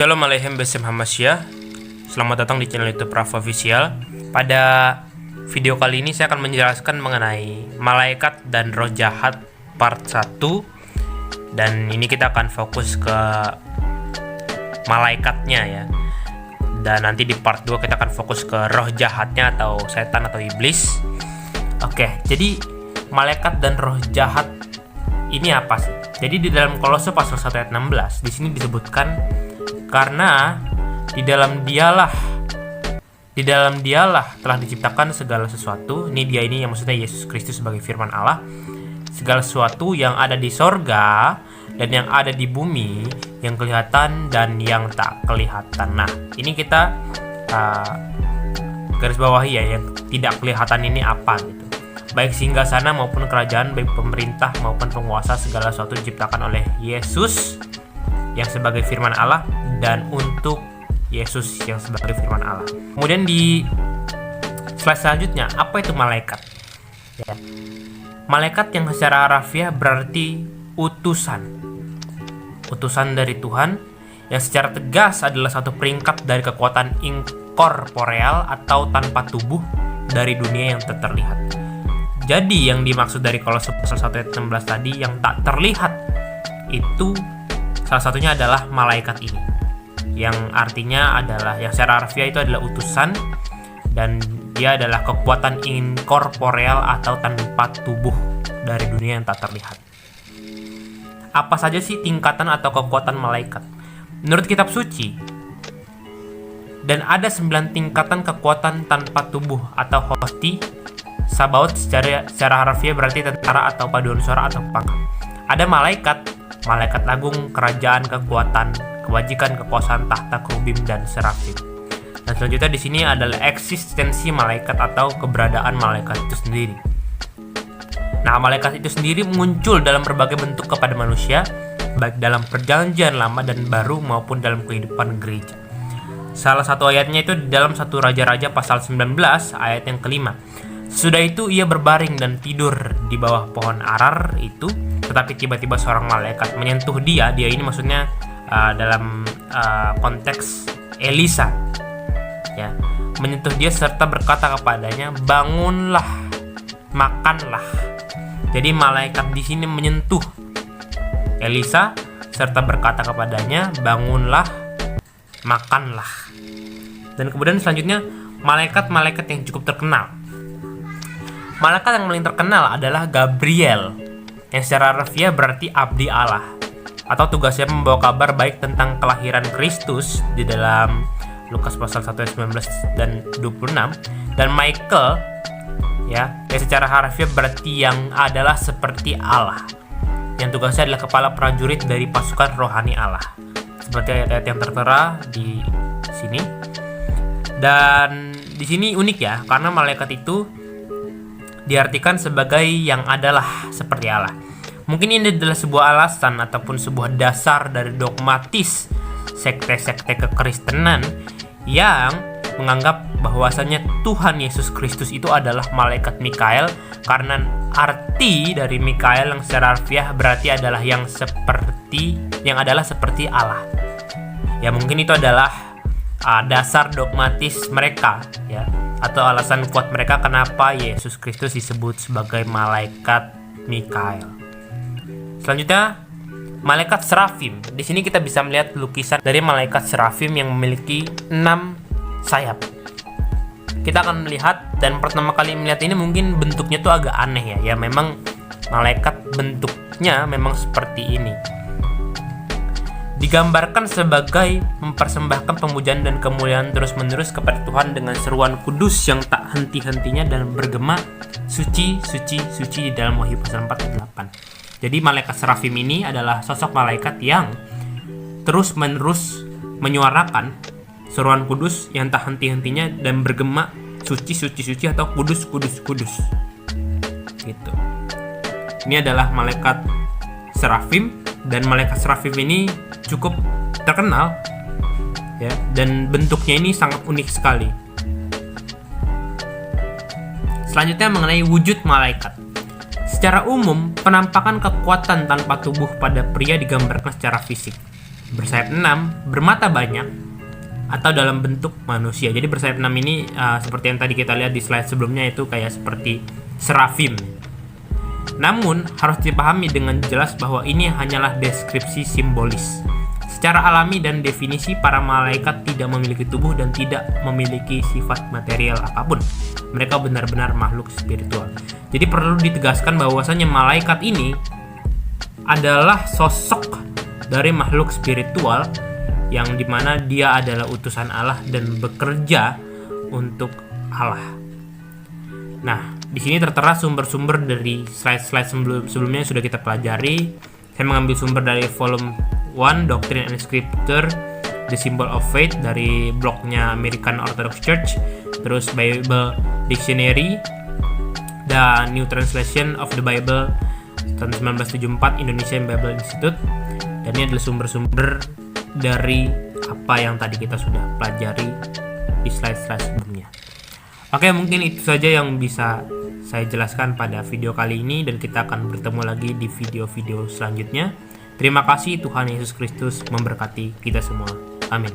Shalom Aleichem Besem Hamasya. Selamat datang di channel YouTube Rafa Official. Pada video kali ini saya akan menjelaskan mengenai malaikat dan roh jahat part 1. Dan ini kita akan fokus ke malaikatnya ya. Dan nanti di part 2 kita akan fokus ke roh jahatnya atau setan atau iblis. Oke, jadi malaikat dan roh jahat ini apa sih? Jadi di dalam Kolose pasal 1 ayat 16 di sini disebutkan karena di dalam dialah telah diciptakan segala sesuatu. Ini yang maksudnya Yesus Kristus sebagai firman Allah. Segala sesuatu yang ada di sorga dan yang ada di bumi, yang kelihatan dan yang tak kelihatan. Nah, ini kita garis bawahi ya, yang tidak kelihatan ini apa gitu. Baik singgasana maupun kerajaan, baik pemerintah maupun penguasa, segala sesuatu diciptakan oleh Yesus yang sebagai firman Allah dan untuk Yesus yang sebagai firman Allah. Kemudian di slide selanjutnya, apa itu malaikat? Ya. Malaikat yang secara harafiah berarti utusan dari Tuhan, yang secara tegas adalah satu peringkat dari kekuatan inkorporeal atau tanpa tubuh dari dunia yang tak terlihat. Jadi yang dimaksud dari Kolose pasal 1 ayat 16 tadi yang tak terlihat itu salah satunya adalah malaikat ini, yang artinya adalah, yang secara harfiah itu adalah utusan, dan dia adalah kekuatan inkorporeal atau tanpa tubuh dari dunia yang tak terlihat. Apa saja sih tingkatan atau kekuatan malaikat? Menurut kitab suci, dan ada 9 tingkatan kekuatan tanpa tubuh atau hosti. Sabaoth secara harfiah berarti tentara atau paduan suara atau pangkat. Ada malaikat agung, kerajaan, kekuatan, kebajikan, kekuasaan, tahta, kerubim, dan serafim. Dan selanjutnya di sini adalah eksistensi malaikat atau keberadaan malaikat itu sendiri. Nah, malaikat itu sendiri muncul dalam berbagai bentuk kepada manusia, baik dalam perjanjian lama dan baru maupun dalam kehidupan gereja. Salah satu ayatnya itu di dalam 1 Raja-Raja pasal 19 ayat yang kelima. Sudah itu ia berbaring dan tidur di bawah pohon arar itu, tetapi tiba-tiba seorang malaikat menyentuh dia ini maksudnya dalam konteks Elisa ya, menyentuh dia serta berkata kepadanya, bangunlah, makanlah. Jadi malaikat di sini menyentuh Elisa serta berkata kepadanya, bangunlah, makanlah. Dan kemudian selanjutnya malaikat-malaikat yang cukup terkenal. Malaikat yang paling terkenal adalah Gabriel, yang secara harfiah berarti abdi Allah, atau tugasnya membawa kabar baik tentang kelahiran Kristus di dalam Lukas pasal 1 ayat 19 dan 26. Dan Michael ya, yang secara harfiah berarti yang adalah seperti Allah, yang tugasnya adalah kepala prajurit dari pasukan rohani Allah, seperti ayat-ayat yang tertera di sini. Dan di sini unik ya, karena malaikat itu diartikan sebagai yang adalah seperti Allah. Mungkin ini adalah sebuah alasan ataupun sebuah dasar dari dogmatis sekte-sekte kekristenan yang menganggap bahwasannya Tuhan Yesus Kristus itu adalah malaikat Mikael, karena arti dari Mikael yang secara harfiah berarti adalah yang adalah seperti Allah. Ya, mungkin itu adalah dasar dogmatis mereka ya, atau alasan kuat mereka kenapa Yesus Kristus disebut sebagai malaikat Mikael. Selanjutnya, malaikat serafim. Di sini kita bisa melihat lukisan dari malaikat serafim yang memiliki 6 sayap. Kita akan melihat, dan pertama kali melihat ini mungkin bentuknya tuh agak aneh ya. Ya memang malaikat bentuknya memang seperti ini. Digambarkan sebagai mempersembahkan pemujaan dan kemuliaan terus-menerus kepada Tuhan dengan seruan kudus yang tak henti-hentinya dan bergema suci, suci, suci di dalam Wahyu pasal 4-8. Jadi malaikat serafim ini adalah sosok malaikat yang terus-menerus menyuarakan seruan kudus yang tak henti-hentinya dan bergema suci, suci, suci atau kudus, kudus, kudus. Gitu. Ini adalah malaikat serafim, dan malaikat serafim ini cukup terkenal ya, dan bentuknya ini sangat unik sekali. Selanjutnya mengenai wujud malaikat. Secara umum, penampakan kekuatan tanpa tubuh pada pria digambarkan secara fisik. bersayap 6, bermata banyak, atau dalam bentuk manusia. Jadi bersayap 6 ini seperti yang tadi kita lihat di slide sebelumnya, itu kayak seperti serafim. Namun harus dipahami dengan jelas bahwa ini hanyalah deskripsi simbolis. Secara alami dan definisi, para malaikat tidak memiliki tubuh dan tidak memiliki sifat material apapun. Mereka benar-benar makhluk spiritual. Jadi perlu ditegaskan bahwasanya malaikat ini adalah sosok dari makhluk spiritual yang dimana dia adalah utusan Allah dan bekerja untuk Allah. Nah, di sini tertera sumber-sumber dari slide-slide sebelumnya yang sudah kita pelajari. Saya mengambil sumber dari volume 1 Doctrine and Scripture, The Symbol of Faith dari blognya American Orthodox Church, terus Bible Dictionary, The New Translation of the Bible tahun 1974 Indonesian Bible Institute. Dan ini adalah sumber-sumber dari apa yang tadi kita sudah pelajari di slide-slide sebelumnya. Oke, mungkin itu saja yang bisa saya jelaskan pada video kali ini, dan kita akan bertemu lagi di video-video selanjutnya. Terima kasih. Tuhan Yesus Kristus memberkati kita semua. Amin.